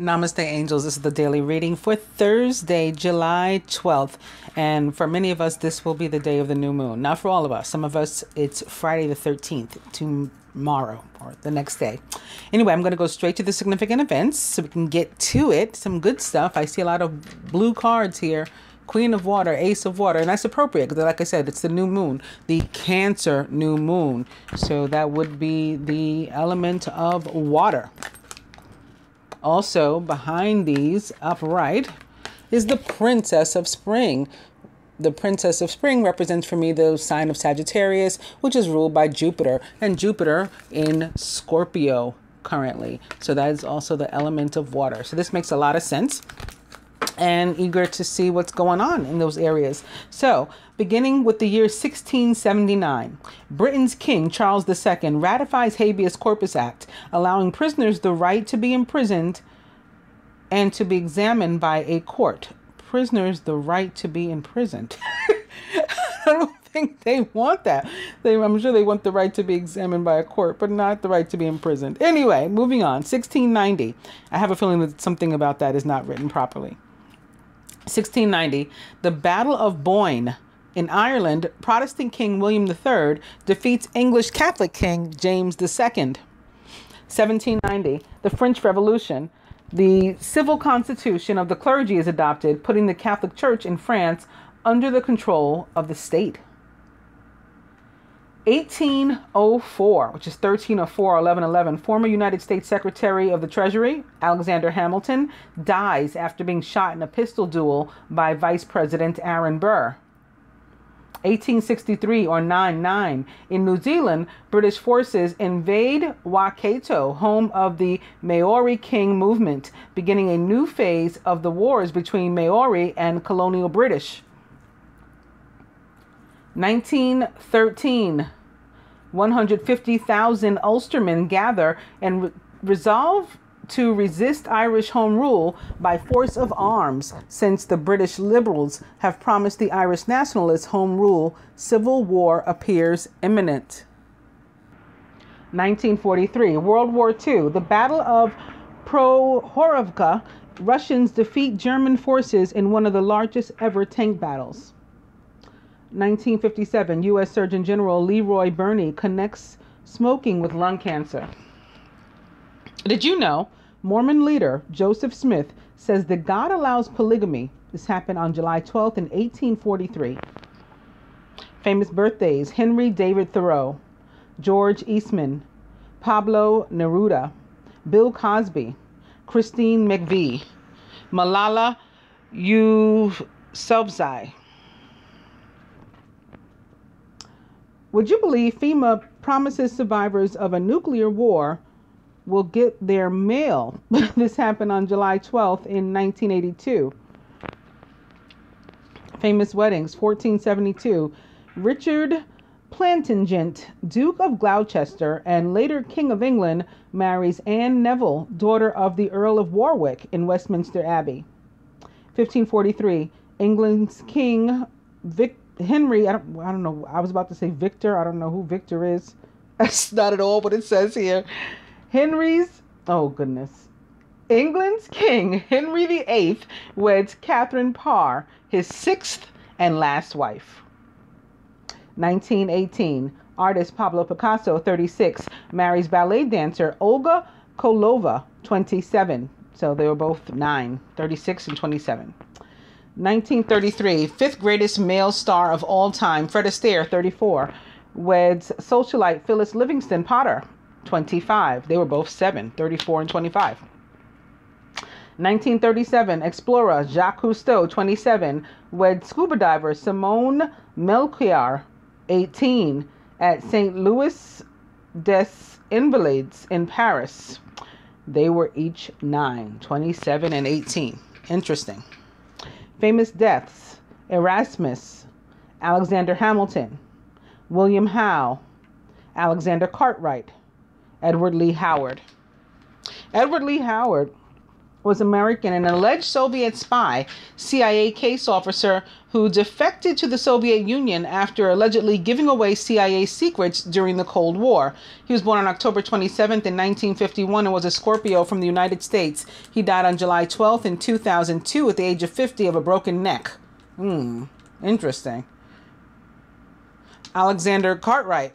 Namaste, angels. This is the daily reading for Thursday, July 12th. And for many of us, this will be the day of the new moon. Not for all of us. Some of us, it's Friday the 13th, tomorrow or the next day. Anyway, I'm going to go straight to the significant events so we can get to it. Some good stuff. I see a lot of blue cards here. Queen of Water, Ace of Water. And that's appropriate because, like I said, it's the new moon, the Cancer new moon. So that would be the element of water. Also, behind these, upright, is the Princess of Spring. The Princess of Spring represents for me the sign of Sagittarius, which is ruled by Jupiter, and Jupiter in Scorpio currently. So that is also the element of water. So this makes a lot of sense, and eager to see what's going on in those areas. So, beginning with the year 1679, Britain's King Charles II ratifies Habeas Corpus Act, allowing prisoners the right to be imprisoned and to be examined by a court. Prisoners the right to be imprisoned. I don't think they want that. I'm sure they want the right to be examined by a court, but not the right to be imprisoned. Anyway, moving on. 1690. I have a feeling that something about that is not written properly. 1690, the Battle of Boyne. In Ireland, Protestant King William III defeats English Catholic King James II. 1790, the French Revolution. The civil constitution of the clergy is adopted, putting the Catholic Church in France under the control of the state. 1804, which is 1304 or 1111, former United States Secretary of the Treasury, Alexander Hamilton, dies after being shot in a pistol duel by Vice President Aaron Burr. 1863 or 99, in New Zealand, British forces invade Waikato, home of the Maori King movement, beginning a new phase of the wars between Maori and colonial British. 1913, 150,000 Ulstermen gather and resolve to resist Irish Home Rule by force of arms, since the British Liberals have promised the Irish Nationalists Home Rule. Civil war appears imminent. 1943, World War II, the Battle of Prohorovka. Russians defeat German forces in one of the largest ever tank battles. 1957, U.S. Surgeon General Leroy Burney connects smoking with lung cancer. Did you know Mormon leader Joseph Smith says that God allows polygamy? This happened on July 12th in 1843. Famous birthdays: Henry David Thoreau, George Eastman, Pablo Neruda, Bill Cosby, Christine McVie, Malala Yousafzai. Would you believe FEMA promises survivors of a nuclear war will get their mail? This happened on July 12th in 1982. Famous weddings: 1472, Richard Plantagenet, Duke of Gloucester and later King of England, marries Anne Neville, daughter of the Earl of Warwick, in Westminster Abbey. 1543, England's King Henry, I don't know, I was about to say Victor. I don't know who Victor is. That's not at all what it says here. England's King Henry VIII weds Catherine Parr, his sixth and last wife. 1918, artist Pablo Picasso, 36, marries ballet dancer Olga Kolova, 27. So they were both 36 and 27. 1933, fifth greatest male star of all time, Fred Astaire, 34, weds socialite Phyllis Livingston Potter, 25. They were both 34 and 25. 1937, explorer Jacques Cousteau, 27, weds scuba diver Simone Melchior, 18, at St. Louis des Invalides in Paris. They were each 9, 27 and 18. Interesting. Famous deaths: Erasmus, Alexander Hamilton, William Howe, Alexander Cartwright, Edward Lee Howard. Edward Lee Howard was American and an alleged Soviet spy, CIA case officer who defected to the Soviet Union after allegedly giving away CIA secrets during the Cold War. He was born on October 27th in 1951 and was a Scorpio from the United States. He died on July 12th in 2002 at the age of 50 of a broken neck. Interesting. Alexander Cartwright,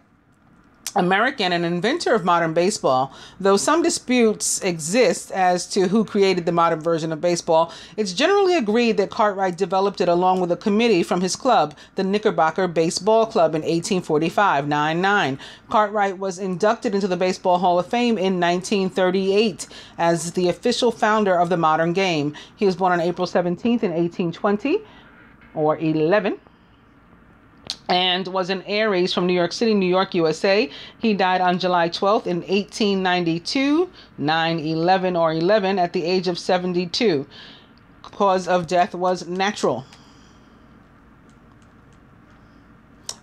American and inventor of modern baseball. Though some disputes exist as to who created the modern version of baseball, it's generally agreed that Cartwright developed it along with a committee from his club, the Knickerbocker Baseball Club, in 1845-99. Cartwright was inducted into the Baseball Hall of Fame in 1938 as the official founder of the modern game. He was born on April 17th in 1820, or 11. And was an Aries from New York City, New York, USA. He died on July 12th in 1892, 9/11 or 11, at the age of 72. Cause of death was natural.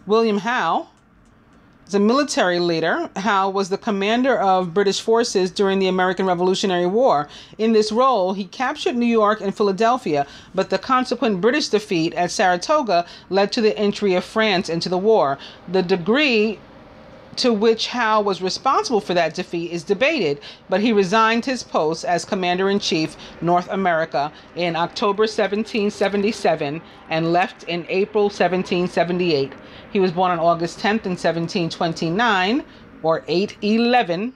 William Howe is a military leader. Howe was the commander of British forces during the American Revolutionary War. In this role, he captured New York and Philadelphia, but the consequent British defeat at Saratoga led to the entry of France into the war. The degree to which Howe was responsible for that defeat is debated, but he resigned his post as Commander-in-Chief, North America, in October 1777 and left in April 1778. He was born on August 10th in 1729, or 8/11.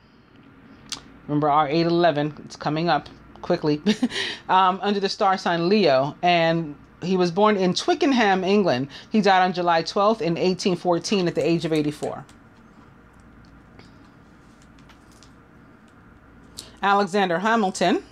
Remember our 8/11, it's coming up quickly, under the star sign Leo, and he was born in Twickenham, England. He died on July 12th in 1814 at the age of 84. Alexander Hamilton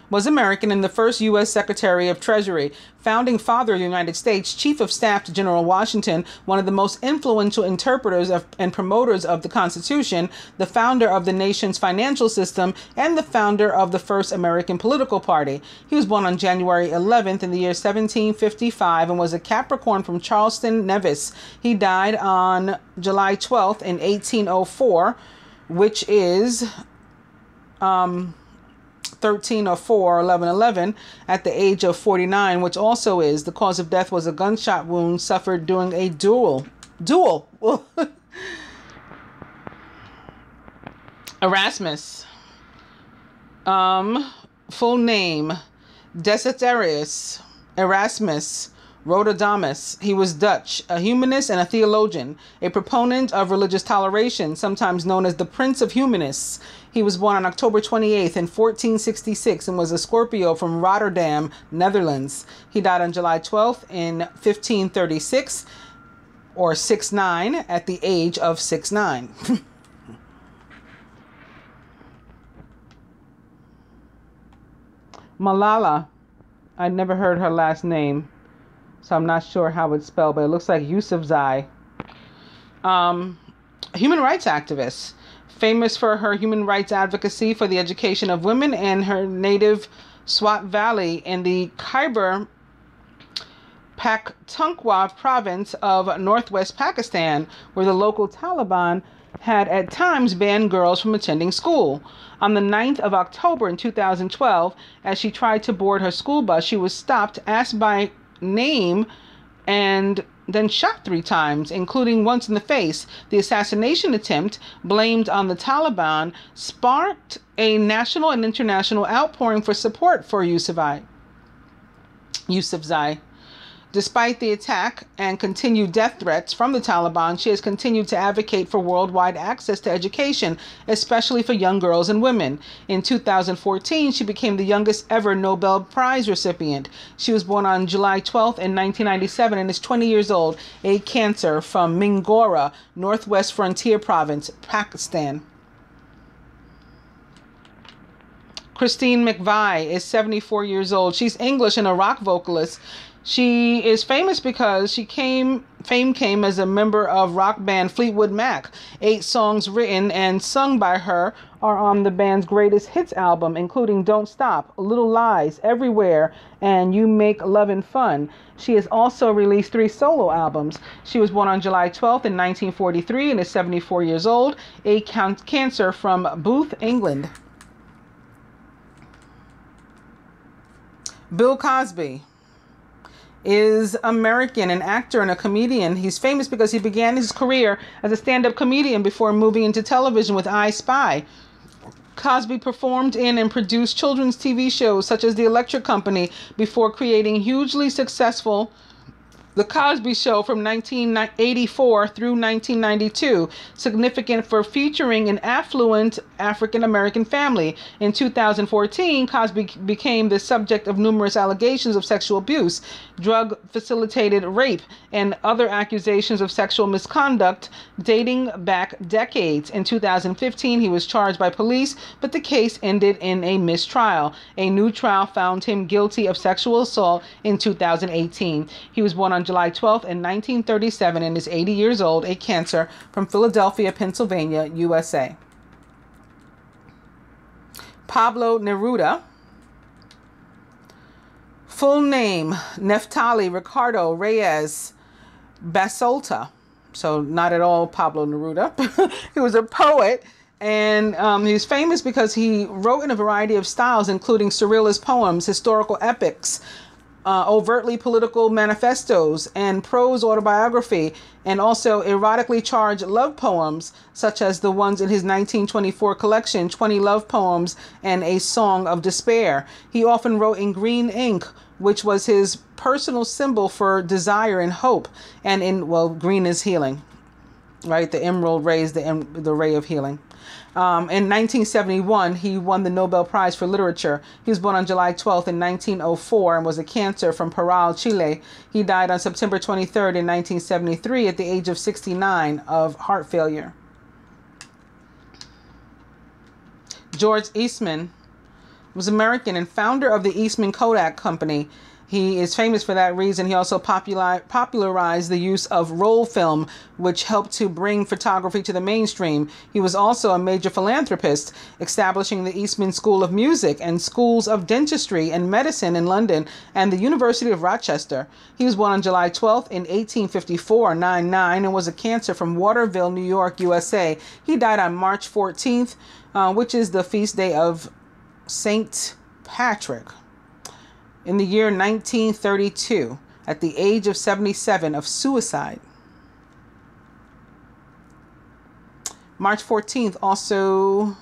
was American and the first U.S. Secretary of Treasury, founding father of the United States, Chief of Staff to General Washington, one of the most influential interpreters and promoters of the Constitution, the founder of the nation's financial system, and the founder of the first American political party. He was born on January 11th in the year 1755 and was a Capricorn from Charleston, Nevis. He died on July 12th in 1804, which is 1304, 1111, at the age of 49, which also is, the cause of death was a gunshot wound suffered during a duel. Erasmus, full name, Desiderius Erasmus Rotterdamus. He was Dutch, a humanist and a theologian, a proponent of religious toleration, sometimes known as the Prince of Humanists. He was born on October 28th in 1466 and was a Scorpio from Rotterdam, Netherlands. He died on July 12th in 1536, or 69, at the age of 69. Malala, I never heard her last name, so I'm not sure how it's spelled, but it looks like Yousafzai. Human rights activist, famous for her human rights advocacy for the education of women and her native Swat Valley in the Khyber Pakhtunkhwa province of northwest Pakistan, where the local Taliban had at times banned girls from attending school. On the 9th of October in 2012, as she tried to board her school bus, she was stopped, asked by name, and then shot 3 times, including once in the face. The assassination attempt, blamed on the Taliban, sparked a national and international outpouring for support for Yousafzai. Despite the attack and continued death threats from the Taliban, she has continued to advocate for worldwide access to education, especially for young girls and women. In 2014, she became the youngest ever Nobel Prize recipient. She was born on July 12th in 1997 and is 20 years old, a Cancer from Mingora, Northwest Frontier Province, Pakistan. Christine McVie is 74 years old. She's English and a rock vocalist. She is famous because fame came as a member of rock band Fleetwood Mac. 8 songs written and sung by her are on the band's greatest hits album, including Don't Stop, Little Lies, Everywhere, and You Make Lovin' Fun. She has also released 3 solo albums. She was born on July 12th in 1943 and is 74 years old, a Cancer from Booth, England. Bill Cosby is American, an actor and a comedian. He's famous because he began his career as a stand-up comedian before moving into television with I Spy. Cosby performed in and produced children's TV shows such as The Electric Company before creating hugely successful The Cosby Show from 1984 through 1992, significant for featuring an affluent African-American family. In 2014, Cosby became the subject of numerous allegations of sexual abuse, drug-facilitated rape, and other accusations of sexual misconduct dating back decades. In 2015, he was charged by police, but the case ended in a mistrial. A new trial found him guilty of sexual assault in 2018. He was born on July 12th in 1937 and is 80 years old, a Cancer, from Philadelphia, Pennsylvania, USA. Pablo Neruda. Full name, Neftali Ricardo Reyes Basolta. So not at all Pablo Neruda. He was a poet, and he's famous because he wrote in a variety of styles, including surrealist poems, historical epics, overtly political manifestos, and prose autobiography, and also erotically charged love poems, such as the ones in his 1924 collection, 20 Love Poems and A Song of Despair. He often wrote in green ink, which was his personal symbol for desire and hope, and green is healing, right? The emerald ray is the ray of healing. In 1971, he won the Nobel Prize for Literature. He was born on July 12th in 1904 and was a Cancer from Parral, Chile. He died on September 23rd in 1973 at the age of 69 of heart failure. George Eastman was American and founder of the Eastman Kodak Company. He is famous for that reason. He also popularized the use of roll film, which helped to bring photography to the mainstream. He was also a major philanthropist, establishing the Eastman School of Music and schools of dentistry and medicine in London and the University of Rochester. He was born on July 12th in 1854, 99, and was a Cancer from Waterville, New York, USA. He died on March 14th, which is the feast day of Saint Patrick, in the year 1932, at the age of 77 of suicide. March 14th, also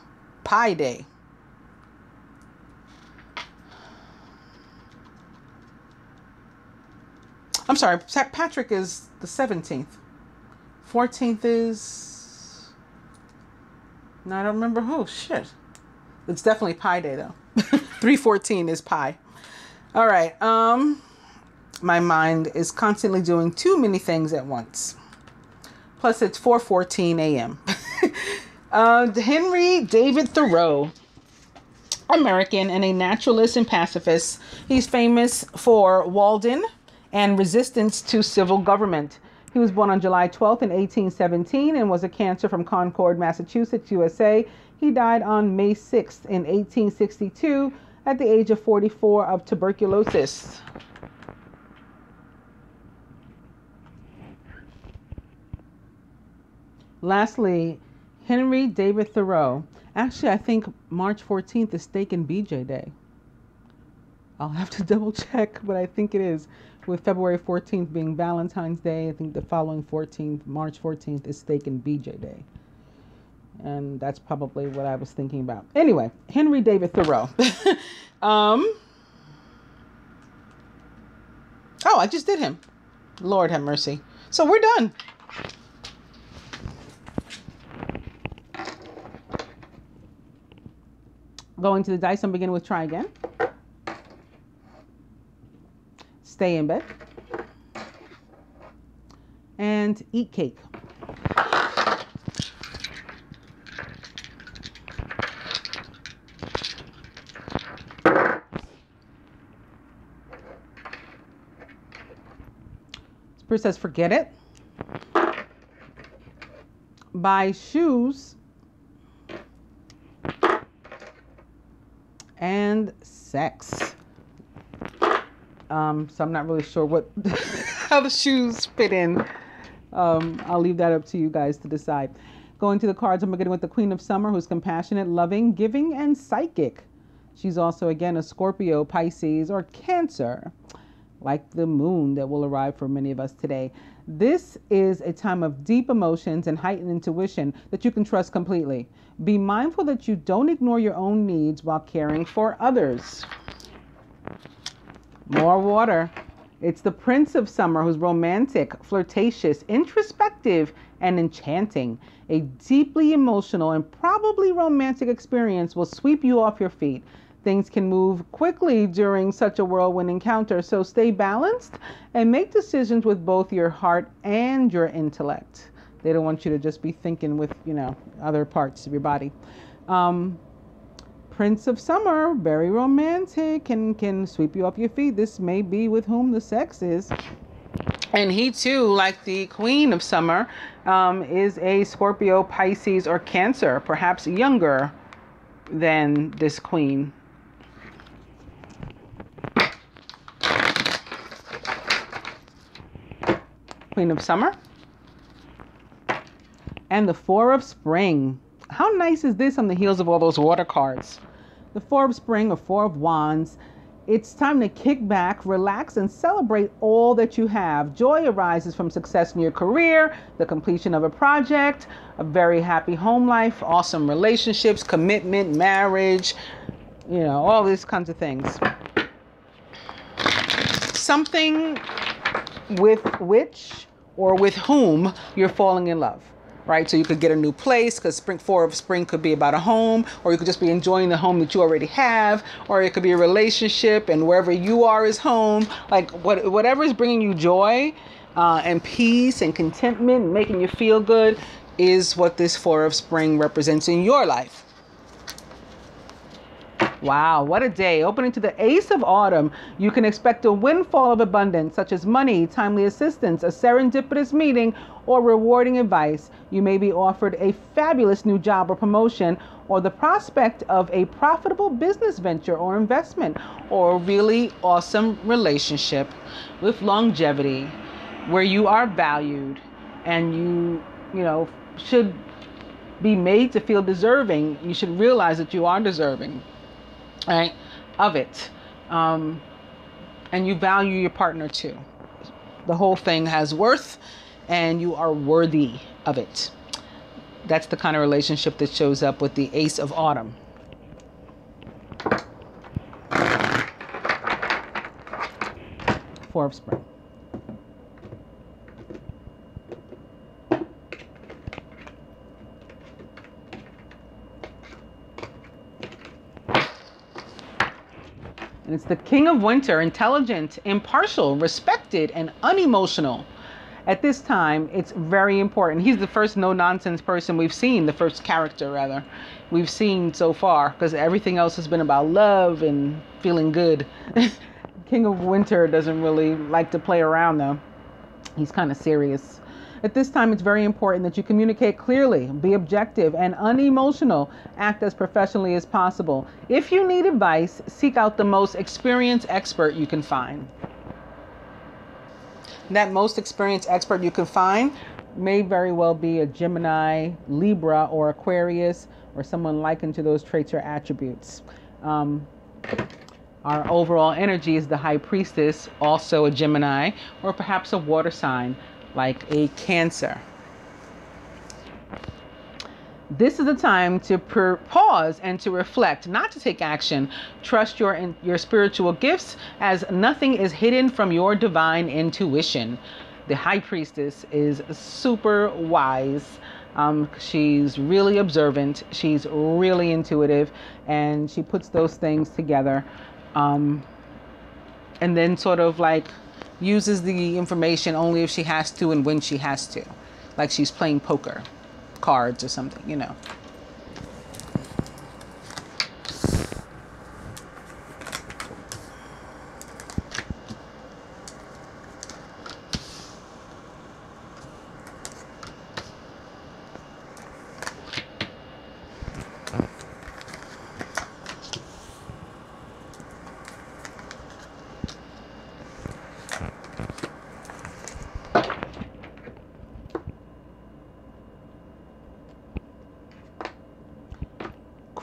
Pi Day. I'm sorry, St. Patrick is the 17th. 14th is... No, I don't remember who. Shit. It's definitely Pi Day, though. 314 is Pi. All right. My mind is constantly doing too many things at once. Plus, it's 4:14 a.m. Henry David Thoreau, American and a naturalist and pacifist. He's famous for Walden and resistance to civil government. He was born on July 12th in 1817 and was a Cancer from Concord, Massachusetts, USA. He died on May 6th in 1862 at the age of 44 of tuberculosis. Lastly, Henry David Thoreau. Actually, I think March 14th is Steak and BJ Day. I'll have to double check, but I think it is. With February 14th being Valentine's Day, I think the following 14th, March 14th, is Steak and BJ Day. And that's probably what I was thinking about. Anyway, Henry David Thoreau. Oh, I just did him. Lord have mercy. So we're done. Going to the dice, I'm beginning with try again. Stay in bed. And eat cake. Spirit says, forget it. Buy shoes and sex. So I'm not really sure what how the shoes fit in. I'll leave that up to you guys to decide. Going to the cards, I'm beginning with the Queen of Summer, who's compassionate, loving, giving, and psychic. She's also, again, a Scorpio, Pisces, or Cancer, like the moon that will arrive for many of us today. This is a time of deep emotions and heightened intuition that you can trust completely. Be mindful that you don't ignore your own needs while caring for others. More water. It's the Prince of Summer, who's romantic, flirtatious, introspective, and enchanting. A deeply emotional and probably romantic experience will sweep you off your feet. Things can move quickly during such a whirlwind encounter, so stay balanced and make decisions with both your heart and your intellect. They don't want you to just be thinking with, other parts of your body. Prince of Summer, very romantic, and can sweep you off your feet. This may be with whom the sex is. And he too, like the Queen of Summer, is a Scorpio, Pisces, or Cancer, perhaps younger than this queen. Queen of Summer. And the Four of Spring. How nice is this on the heels of all those water cards? The Four of Spring, or Four of Wands. It's time to kick back, relax, and celebrate all that you have. Joy arises from success in your career, the completion of a project, a very happy home life, awesome relationships, commitment, marriage, all these kinds of things. Something with which or with whom you're falling in love. Right, so you could get a new place, because Four of Spring could be about a home, or you could just be enjoying the home that you already have, or it could be a relationship, and wherever you are is home. Like whatever is bringing you joy and peace and contentment, and making you feel good, is what this Four of Spring represents in your life. Wow, what a day. Opening to the Ace of Autumn, you can expect a windfall of abundance, such as money, timely assistance, a serendipitous meeting, or rewarding advice. You may be offered a fabulous new job or promotion, or the prospect of a profitable business venture or investment, or a really awesome relationship with longevity, where you are valued and you should be made to feel deserving. You should realize that you are deserving. Right, of it, and you value your partner too. The whole thing has worth, and you are worthy of it. That's the kind of relationship that shows up with the Ace of Autumn. Four of Spring. And it's the King of Winter, intelligent, impartial, respected, and unemotional. At this time, it's very important. He's the first no-nonsense person we've seen, the first character, rather, we've seen so far, because everything else has been about love and feeling good. King of Winter doesn't really like to play around, though. He's kind of serious. At this time, it's very important that you communicate clearly, be objective and unemotional, act as professionally as possible. If you need advice, seek out the most experienced expert you can find. That most experienced expert you can find may very well be a Gemini, Libra, or Aquarius, or someone likened to those traits or attributes. Our overall energy is the High Priestess, also a Gemini, or perhaps a water sign, like a Cancer. This is the time to pause and to reflect, not to take action. Trust your spiritual gifts, as nothing is hidden from your divine intuition. The High Priestess is super wise. She's really observant. She's really intuitive, and she puts those things together. And then sort of like uses the information only if she has to and when she has to. Like she's playing poker cards or something,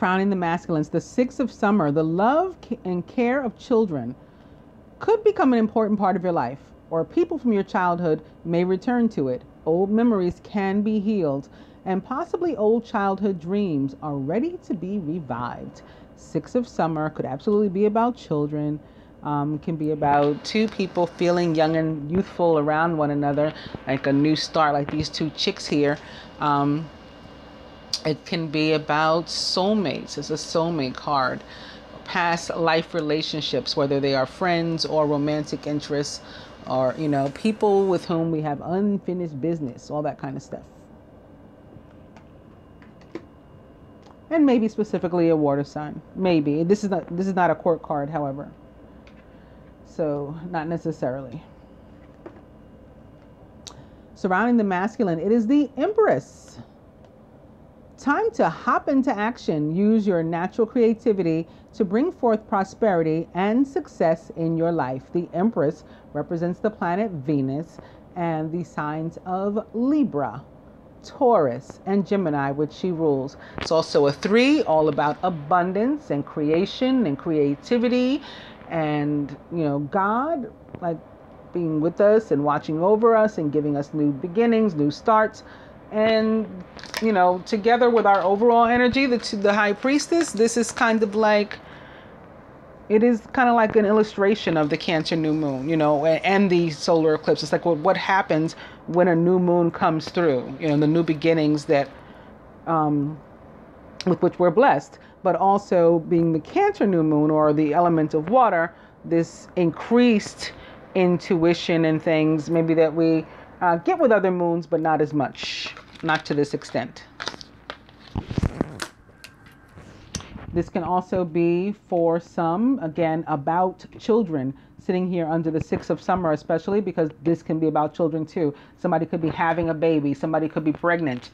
Crowning the masculines, the six of summer, the love and care of children could become an important part of your life, or people from your childhood may return to it. Old memories can be healed, and possibly old childhood dreams are ready to be revived. Six of summer could absolutely be about children, can be about two people feeling young and youthful around one another, like a new start, like these two chicks here. It can be about soulmates. It's a soulmate card. Past life relationships, whether they are friends or romantic interests, or, you know, people with whom we have unfinished business, all that kind of stuff. And maybe specifically a water sign. Maybe. This is not a court card, however. So, not necessarily. Surrounding the masculine, it is the Empress. Time to hop into action. Use your natural creativity to bring forth prosperity and success in your life. The Empress represents the planet Venus and the signs of Libra, Taurus, and Gemini, which she rules. It's also a 3, all about abundance and creation and creativity, and, you know, God, like, being with us and watching over us and giving us new beginnings, new starts. And, you know, together with our overall energy, the High Priestess, this is kind of like, it is kind of like an illustration of the Cancer new moon, you know, and the solar eclipse. It's like what happens when a new moon comes through, you know, the new beginnings that, with which we're blessed, but also being the Cancer new moon, or the element of water, this increased intuition and things maybe that we get with other moons, but not as much, not to this extent. This can also be for some, again, about children, sitting here under the 6 of summer, especially because this can be about children too. Somebody could be having a baby. Somebody could be pregnant,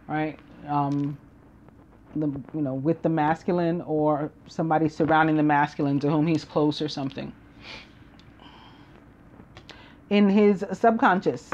right? With the masculine, or somebody surrounding the masculine to whom he's close or something. In his subconscious,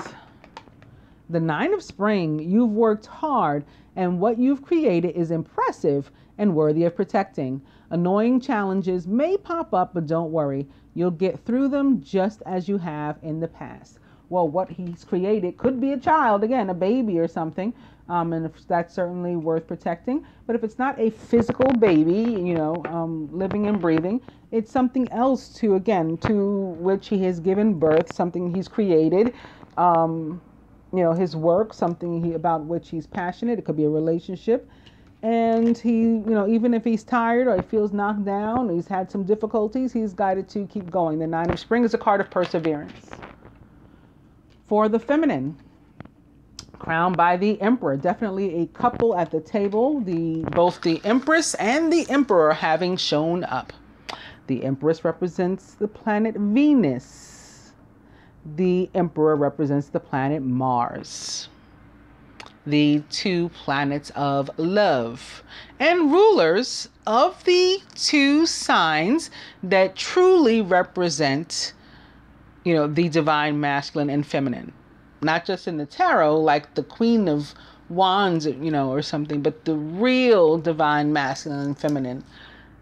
the 9 of spring, you've worked hard and what you've created is impressive and worthy of protecting. Annoying challenges may pop up, but don't worry. You'll get through them just as you have in the past. Well, what he's created could be a child, again, a baby or something, and if that's certainly worth protecting. But if it's not a physical baby, living and breathing, it's something else to which he has given birth, something he's created, his work, something about which he's passionate. It could be a relationship. And he, even if he's tired or he feels knocked down, or he's had some difficulties, he's guided to keep going. The 9 of spring is a card of perseverance. For the feminine, crowned by the Emperor, definitely a couple at the table, both the Empress and the Emperor having shown up. The Empress represents the planet Venus. The Emperor represents the planet Mars. The 2 planets of love and rulers of the 2 signs that truly represent, the divine masculine and feminine. Not just in the tarot, like the Queen of Wands, or something, but the real divine masculine and feminine.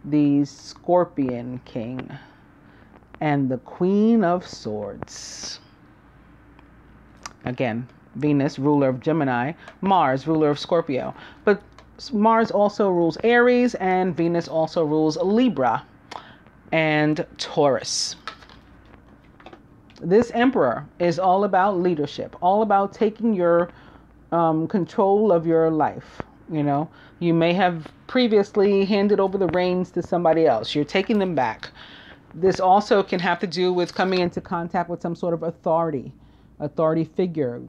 The Scorpion King and the Queen of Swords. Again, Venus, ruler of Gemini, Mars, ruler of Scorpio. But Mars also rules Aries, and Venus also rules Libra and Taurus. This Emperor is all about leadership, all about taking your control of your life. You may have previously handed over the reins to somebody else. You're taking them back. This also can have to do with coming into contact with some sort of authority figure,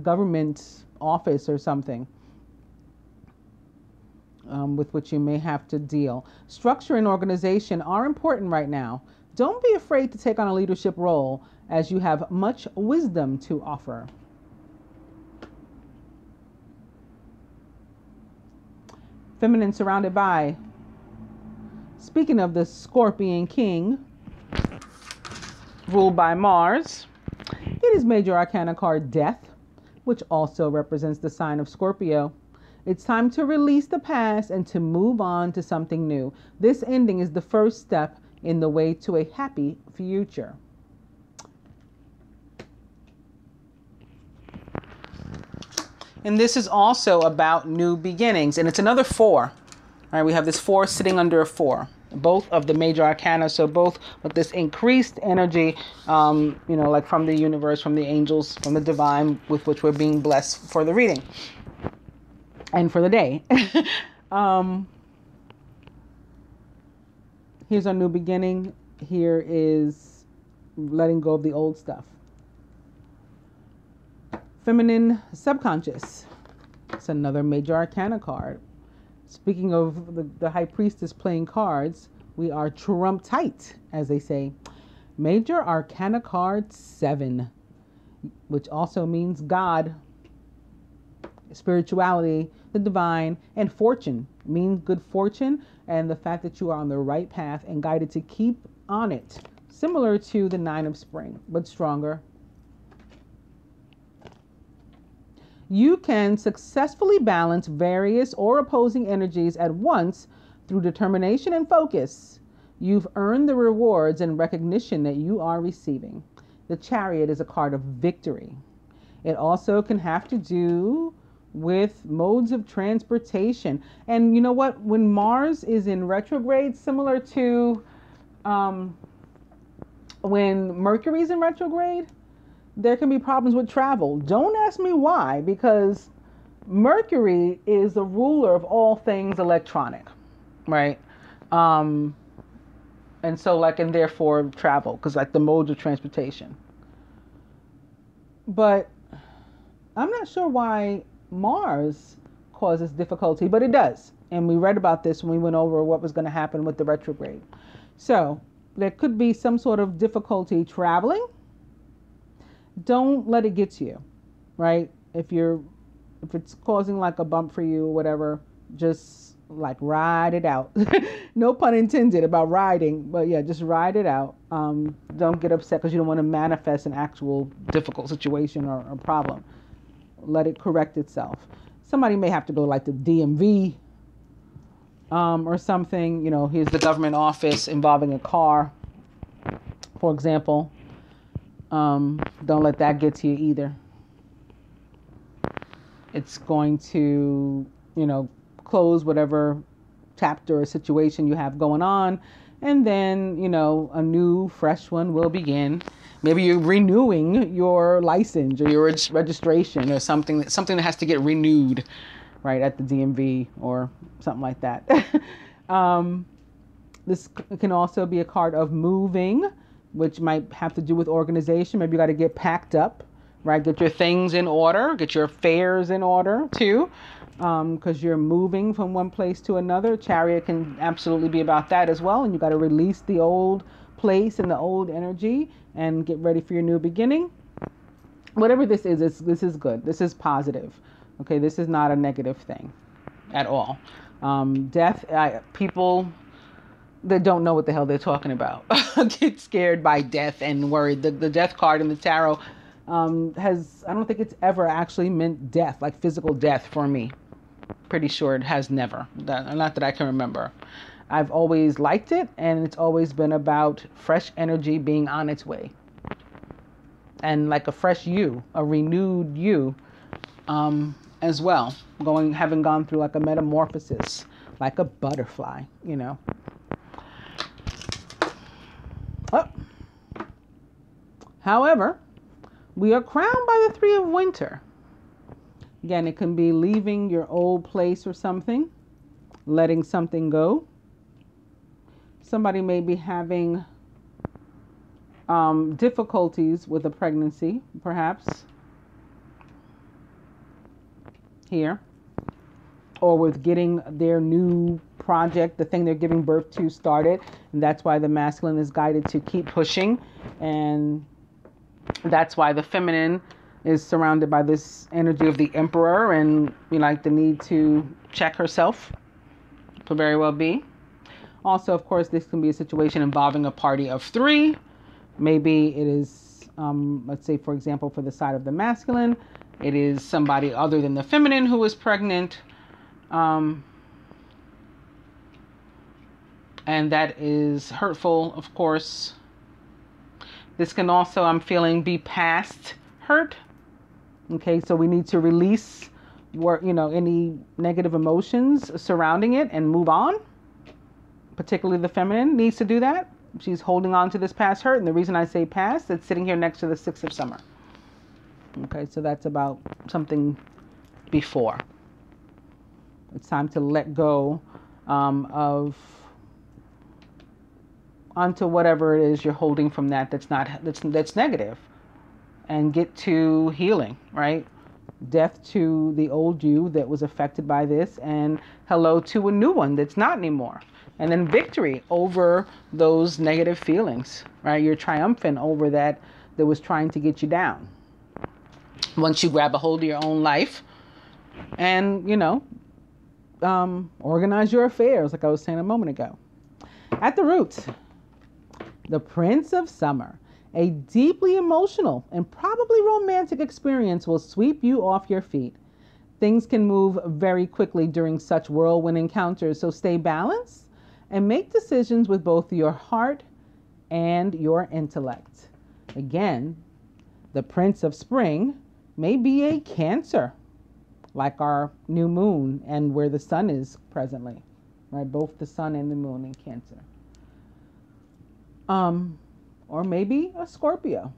government office or something, with which you may have to deal. Structure and organization are important right now. Don't be afraid to take on a leadership role, as you have much wisdom to offer. Feminine surrounded by, speaking of the Scorpion King, ruled by Mars, it is Major Arcana card Death, which also represents the sign of Scorpio. It's time to release the past and to move on to something new. This ending is the first step in the way to a happy future. And this is also about new beginnings. And it's another 4. All right, we have this 4 sitting under a 4. Both of the major arcana. So both with this increased energy, like from the universe, from the angels, from the divine, with which we're being blessed for the reading and for the day. Here's our new beginning. Here is letting go of the old stuff. Feminine subconscious. It's another major arcana card. Speaking of the high priestess playing cards, we are trump tight, as they say. Major arcana card 7, which also means God, spirituality, the divine, and fortune. Means good fortune and the fact that you are on the right path and guided to keep on it. Similar to the 9 of spring, but stronger. You can successfully balance various or opposing energies at once through determination and focus. You've earned the rewards and recognition that you are receiving. The Chariot is a card of victory. It also can have to do with modes of transportation. And you know what? When Mars is in retrograde, similar to when Mercury's in retrograde, there can be problems with travel. Don't ask me why, because Mercury is the ruler of all things electronic, right? And so and therefore travel, because the modes of transportation. But I'm not sure why Mars causes difficulty, but it does. And we read about this when we went over what was going to happen with the retrograde. So there could be some sort of difficulty traveling. Don't let it get to you, right? If it's causing a bump for you or whatever, just ride it out. No pun intended about riding, but yeah, just ride it out. Don't get upset because you don't want to manifest an actual difficult situation or problem. Let it correct itself. Somebody may have to go to the DMV or something. Here's the government office involving a car, for example. Don't let that get to you either. It's going to, close whatever chapter or situation you have going on. And then, a new, fresh one will begin. Maybe you're renewing your license or your registration or something that has to get renewed, right, at the DMV or something like that. This can also be a card of moving, which might have to do with organization. Maybe you got to get packed up, right? Get your things in order, get your affairs in order too, because you're moving from one place to another. Chariot can absolutely be about that as well. And you got to release the old place and the old energy and get ready for your new beginning. Whatever this is good. This is positive. Okay, this is not a negative thing at all. Death, people that don't know what the hell they're talking about get scared by death and worried. The death card in the tarot I don't think it's ever actually meant death, physical death for me. Pretty sure it has never. Not that I can remember. I've always liked it, and it's always been about fresh energy being on its way. And a fresh you, a renewed you, as well. Having gone through a metamorphosis, like a butterfly, Oh. However, we are crowned by the 3 of winter. Again, it can be leaving your old place or something, letting something go. Somebody may be having difficulties with a pregnancy, perhaps, here, or with getting their new project, the thing they're giving birth to, started. And that's why the masculine is guided to keep pushing. And that's why the feminine is surrounded by this energy of the emperor and the need to check herself. Could very well be. Also, of course, this can be a situation involving a party of 3. Maybe it is, let's say, for example, for the side of the masculine, it is somebody other than the feminine who is pregnant. And that is hurtful, of course. This can also, I'm feeling, be past hurt. Okay, so we need to release any negative emotions surrounding it and move on. Particularly the feminine needs to do that. She's holding on to this past hurt. And the reason I say past, it's sitting here next to the Six of Summer. Okay, so that's about something before. It's time to let go of onto whatever it is you're holding from that's negative, and get to healing, right? Death to the old you that was affected by this, and hello to a new one that's not anymore. And then victory over those negative feelings, right? You're triumphant over that was trying to get you down. Once you grab a hold of your own life and, organize your affairs, like I was saying a moment ago. At the root, the Prince of Summer. A deeply emotional and probably romantic experience will sweep you off your feet. Things can move very quickly during such whirlwind encounters, so stay balanced and make decisions with both your heart and your intellect. Again, the Prince of Spring may be a Cancer, like our new moon and where the sun is presently, right? Both the sun and the moon in Cancer. Or maybe a Scorpio.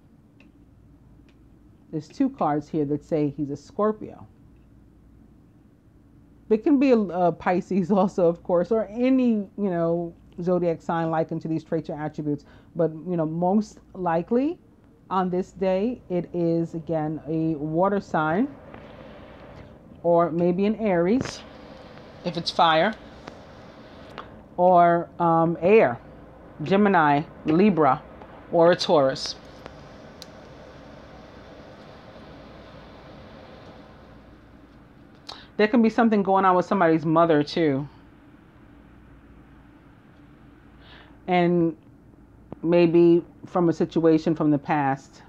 There's two cards here that say he's a Scorpio. It can be a Pisces also, of course, or any, zodiac sign likened to these traits or attributes. But, most likely on this day, it is, again, a water sign, or maybe an Aries, if it's fire, or air, Gemini, Libra, or a Taurus. There can be something going on with somebody's mother too. And maybe from a situation from the past.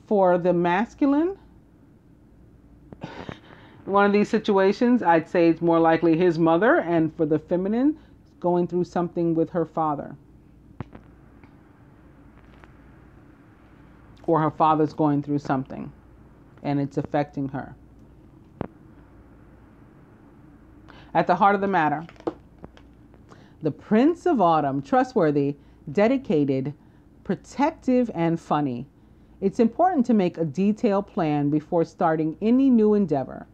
For the masculine, one of these situations, I'd say it's more likely his mother, and for the feminine, going through something with her father. Or her father's going through something and it's affecting her. At the heart of the matter, the Prince of Autumn, trustworthy, dedicated, protective, and funny. It's important to make a detailed plan before starting any new endeavor.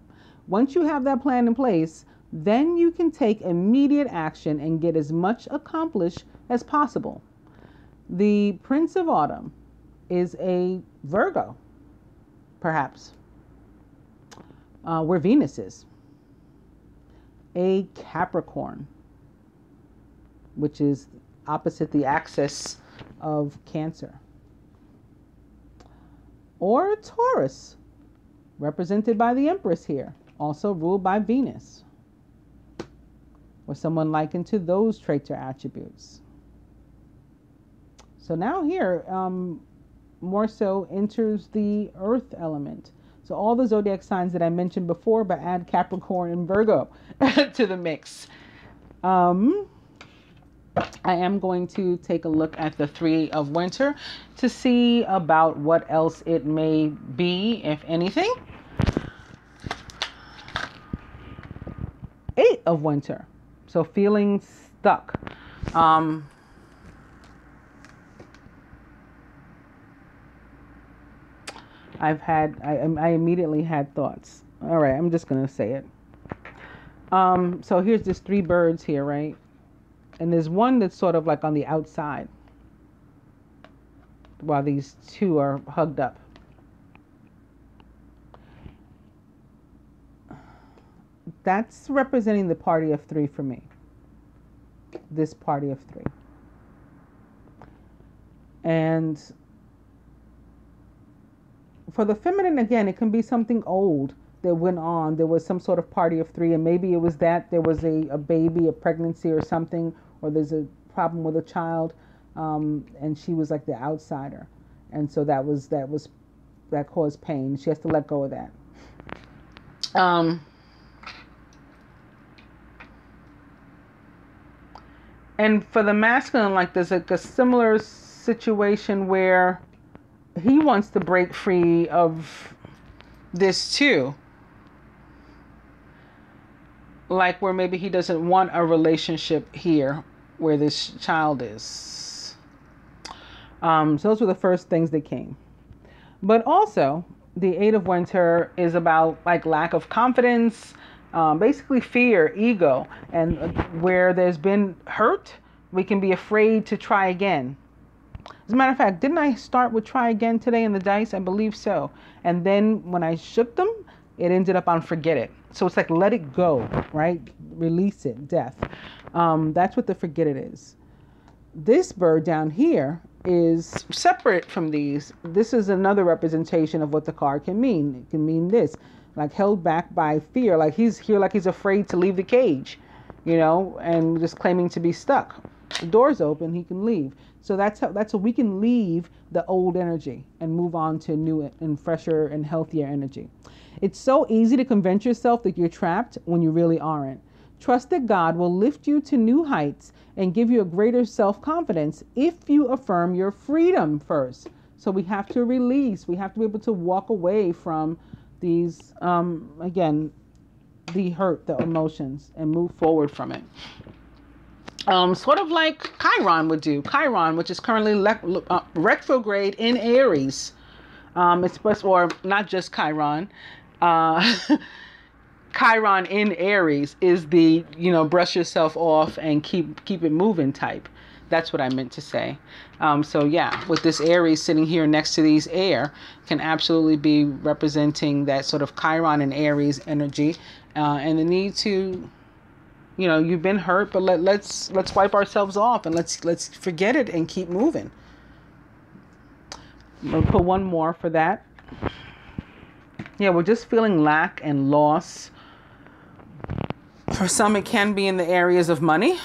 Once you have that plan in place, then you can take immediate action and get as much accomplished as possible. The Prince of Autumn is a Virgo, perhaps, where Venus is. A Capricorn, which is opposite the axis of Cancer. Or a Taurus, represented by the Empress here, also ruled by Venus. Or someone likened to those traits or attributes. So now here, more so enters the earth element. So all the zodiac signs that I mentioned before, but add Capricorn and Virgo to the mix. I am going to take a look at the Three of Winter to see about what else it may be, if anything. Eight of Winter. So feeling stuck. I immediately had thoughts. All right, I'm just going to say it. So here's just three birds here, right? And there's one that's sort of like on the outside, while these two are hugged up. That's representing the party of three for me. This party of three. And for the feminine, again, it can be something old that went on. There was some sort of party of three, and maybe it was that there was a baby, a pregnancy or something, or there's a problem with a child, and she was like the outsider. And so that caused pain. She has to let go of that. And for the masculine, like there's like a similar situation where he wants to break free of this too. Like where maybe he doesn't want a relationship here where this child is. So those were the first things that came. But also, the Eight of Winter is about like lack of confidence, basically fear, ego. And where there's been hurt, we can be afraid to try again. As a matter of fact, didn't I start with try again today in the dice? I believe so. And then when I shook them, it ended up on forget it. So it's like let it go, right? Release it, death. That's what the forget it is. This bird down here is separate from these. This is another representation of what the card can mean. It can mean this, like held back by fear, like he's here, like he's afraid to leave the cage, you know, and just claiming to be stuck. The door's open, he can leave. So that's how we can leave the old energy and move on to new and fresher and healthier energy. It's so easy to convince yourself that you're trapped when you really aren't. Trust that God will lift you to new heights and give you a greater self-confidence if you affirm your freedom first. So we have to release. We have to be able to walk away from these, again, the hurt, the emotions, and move forward from it. Sort of like Chiron would do. Chiron, which is currently retrograde in Aries. Or not just Chiron. Chiron in Aries is the, brush yourself off and keep it moving type. That's what I meant to say. So yeah, with this Aries sitting here next to these air can absolutely be representing that sort of Chiron and Aries energy, and the need to, you've been hurt, but let's wipe ourselves off and let's forget it and keep moving. We'll put one more for that. Yeah, we're just feeling lack and loss. For some, it can be in the areas of money.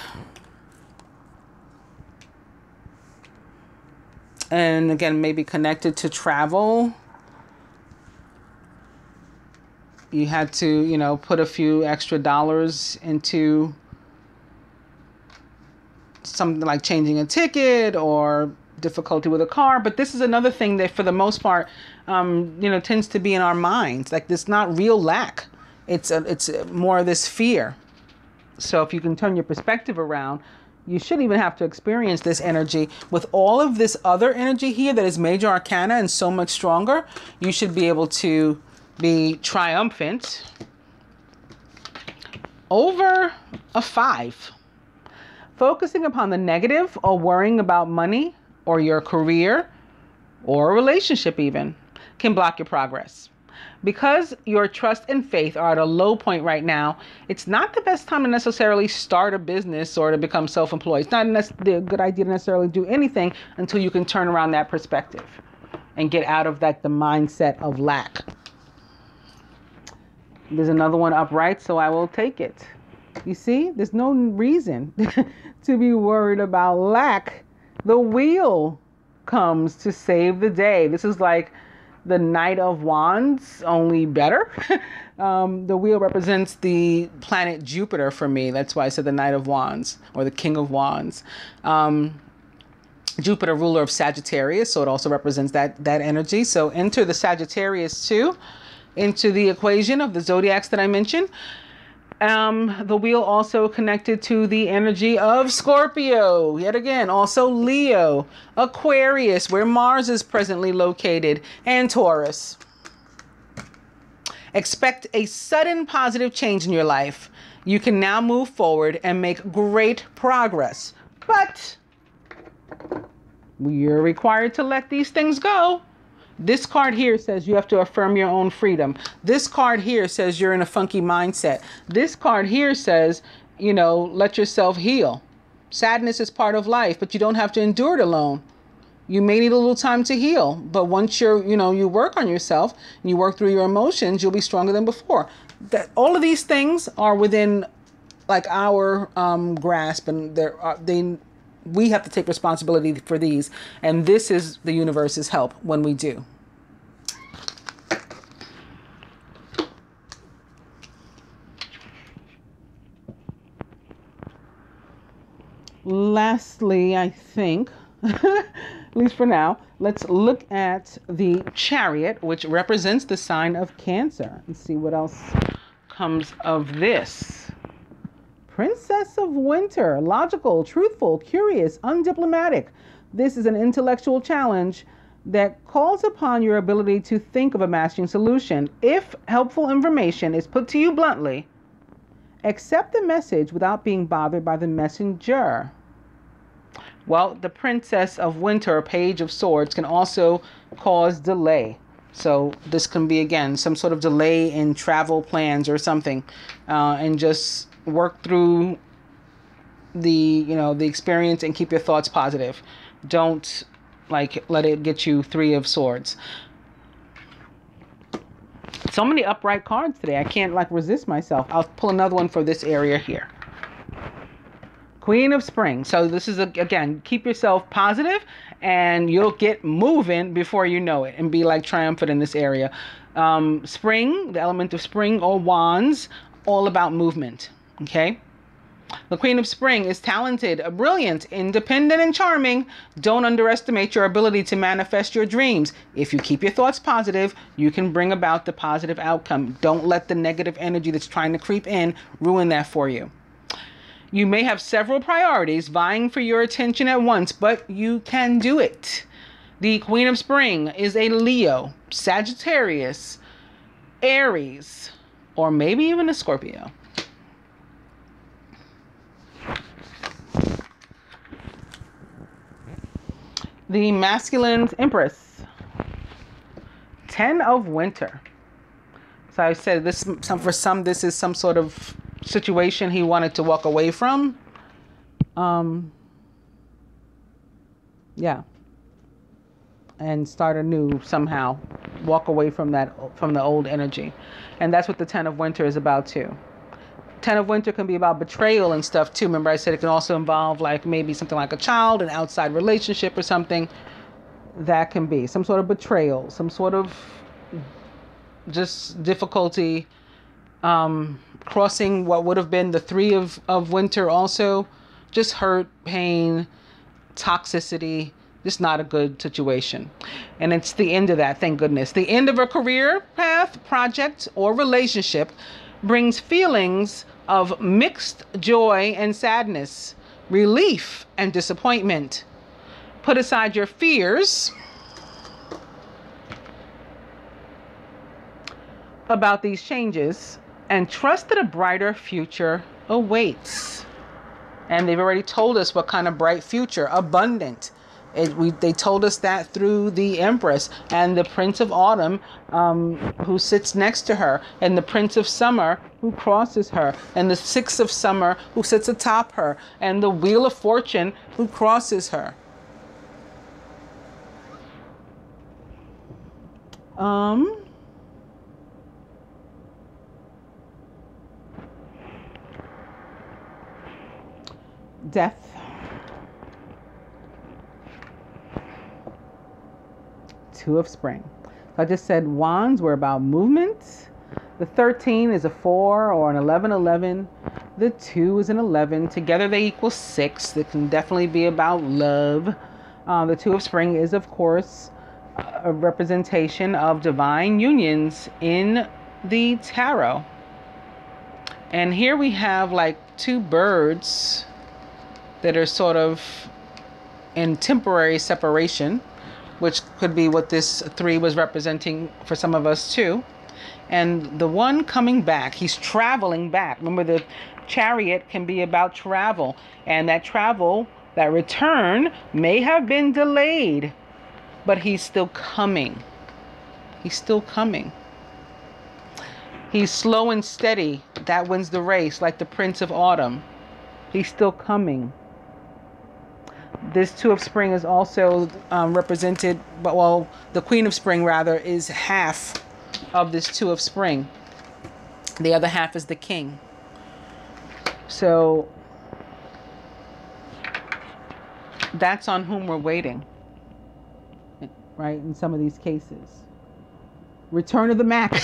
And again, maybe connected to travel. You had to, put a few extra dollars into something like changing a ticket or difficulty with a car. But this is another thing that for the most part, tends to be in our minds. Like this not real lack. It's more of this fear. So if you can turn your perspective around, you shouldn't even have to experience this energy. With all of this other energy here that is major arcana and so much stronger, you should be able to be triumphant over a 5. Focusing upon the negative or worrying about money or your career or a relationship even can block your progress. Because your trust and faith are at a low point right now, it's not the best time to necessarily start a business or to become self-employed. It's not a good idea to necessarily do anything until you can turn around that perspective and get out of the mindset of lack. There's another one upright, so I will take it. You see, there's no reason to be worried about lack. The wheel comes to save the day. This is like the Knight of Wands, only better. The wheel represents the planet Jupiter for me. That's why I said the Knight of Wands or the King of Wands. Jupiter, ruler of Sagittarius, so it also represents that energy. So enter the Sagittarius too into the equation of the zodiacs that I mentioned. The wheel also connected to the energy of Scorpio, yet again, also Leo, Aquarius, where Mars is presently located, and Taurus. Expect a sudden positive change in your life. You can now move forward and make great progress, but you're required to let these things go. This card here says you have to affirm your own freedom. This card here says you're in a funky mindset. This card here says, let yourself heal. Sadness is part of life, but you don't have to endure it alone. You may need a little time to heal, but once you work on yourself and you work through your emotions, you'll be stronger than before. All of these things are within like our grasp, and we have to take responsibility for these. And this is the universe's help when we do. lastly, I think, at least for now, let's look at the Chariot, which represents the sign of Cancer, and see what else comes of this. Princess of Winter, logical, truthful, curious, undiplomatic. This is an intellectual challenge that calls upon your ability to think of a matching solution. If helpful information is put to you bluntly, accept the message without being bothered by the messenger. Well, the Princess of Winter, Page of Swords, can also cause delay. So this can be, again, some sort of delay in travel plans or something, and just work through the experience and keep your thoughts positive. Don't let it get you Three of Swords. So many upright cards today. I can't resist myself. I'll pull another one for this area here. Queen of Spring. So this is, again, keep yourself positive and you'll get moving before you know it and be triumphant in this area. Spring, the element of spring, or wands, all about movement. Okay. The Queen of Spring is talented, brilliant, independent, and charming. Don't underestimate your ability to manifest your dreams. If you keep your thoughts positive, you can bring about the positive outcome. Don't let the negative energy that's trying to creep in ruin that for you. You may have several priorities vying for your attention at once, but you can do it. The Queen of Spring is a Leo, Sagittarius, Aries, or maybe even a Scorpio. The masculine Empress, 10 of Winter. So I said this, for some, this is some sort of situation he wanted to walk away from. Yeah. And start anew somehow. Walk away from the old energy. And that's what the 10 of Winter is about too. 10 of Winter can be about betrayal and stuff too. Remember I said it can also involve maybe something like a child, an outside relationship or something. That can be some sort of betrayal, some sort of just difficulty, crossing what would have been the 3 of Winter also. Just hurt, pain, toxicity, just not a good situation. And it's the end of that, thank goodness. The end of a career path, project, or relationship brings feelings of mixed joy and sadness, relief and disappointment. Put aside your fears about these changes and trust that a brighter future awaits. And they've already told us what kind of bright future, abundant. They told us that through the Empress and the Prince of Autumn, who sits next to her, and the Prince of Summer who crosses her, and the Six of Summer who sits atop her, and the Wheel of Fortune who crosses her. Death. Two of Spring. So I just said wands were about movement. The 13 is a 4 or an 11. The 2 is an 11. Together they equal 6. It can definitely be about love. The 2 of Spring is, of course, a representation of divine unions in the tarot. And here we have 2 birds that are sort of in temporary separation, which could be what this 3 was representing for some of us too. And the one coming back, he's traveling back. Remember, the Chariot can be about travel, and that travel, that return may have been delayed, but he's still coming. He's still coming. He's slow and steady. That wins the race, like the Prince of Autumn. He's still coming. This 2 of Spring is also represented, the Queen of Spring rather is half of this 2 of Spring. The other half is the King. So that's on whom we're waiting, right? In some of these cases. Return of the Mac.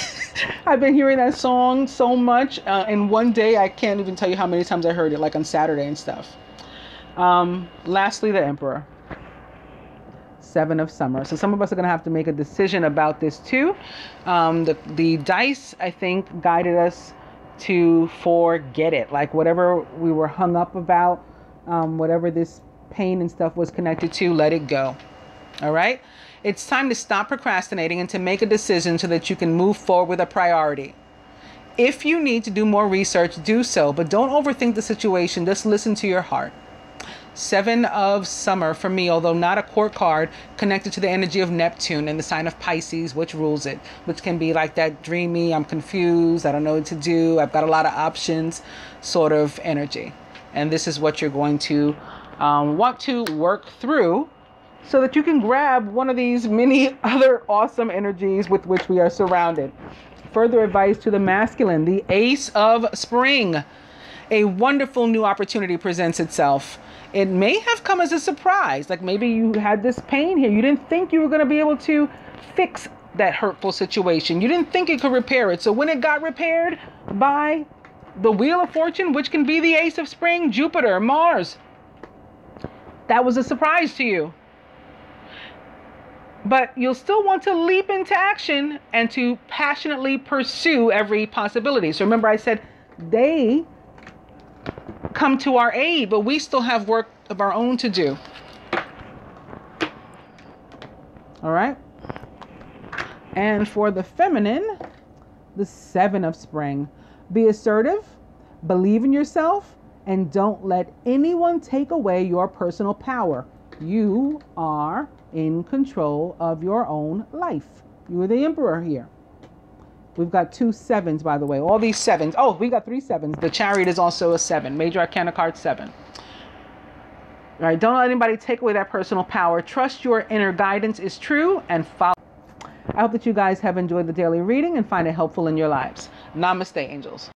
I've been hearing that song so much. In one day, I can't even tell you how many times I heard it, on Saturday and stuff. Lastly, the Emperor. Seven of Summer. So some of us are going to have to make a decision about this too. The dice, I think, guided us to forget it. Like whatever we were hung up about, whatever this pain and stuff was connected to, let it go. All right? It's time to stop procrastinating and to make a decision so that you can move forward with a priority. If you need to do more research, do so, but don't overthink the situation. Just listen to your heart. Seven of Summer for me, although not a court card, connected to the energy of Neptune and the sign of Pisces, which rules it, which can be like that dreamy, I'm confused, I don't know what to do, I've got a lot of options sort of energy. And this is what you're going to want to work through so that you can grab one of these many other awesome energies with which we are surrounded. Further advice to the masculine, the Ace of Spring. A wonderful new opportunity presents itself. It may have come as a surprise. Like maybe you had this pain here. You didn't think you were going to be able to fix that hurtful situation. You didn't think it could repair it. So when it got repaired by the Wheel of Fortune, which can be the Ace of Spring, Jupiter, Mars, that was a surprise to you. But you'll still want to leap into action and to passionately pursue every possibility. So remember I said they come to our aid, but we still have work of our own to do. All right. And for the feminine, the Seven of Spring. Be assertive, believe in yourself, and don't let anyone take away your personal power. You are in control of your own life. You are the Emperor here. We've got 2 sevens, by the way. All these sevens. Oh, we got 3 sevens. The Chariot is also a 7. Major Arcana card 7. All right, don't let anybody take away that personal power. Trust your inner guidance is true and follow. I hope that you guys have enjoyed the daily reading and find it helpful in your lives. Namaste, angels.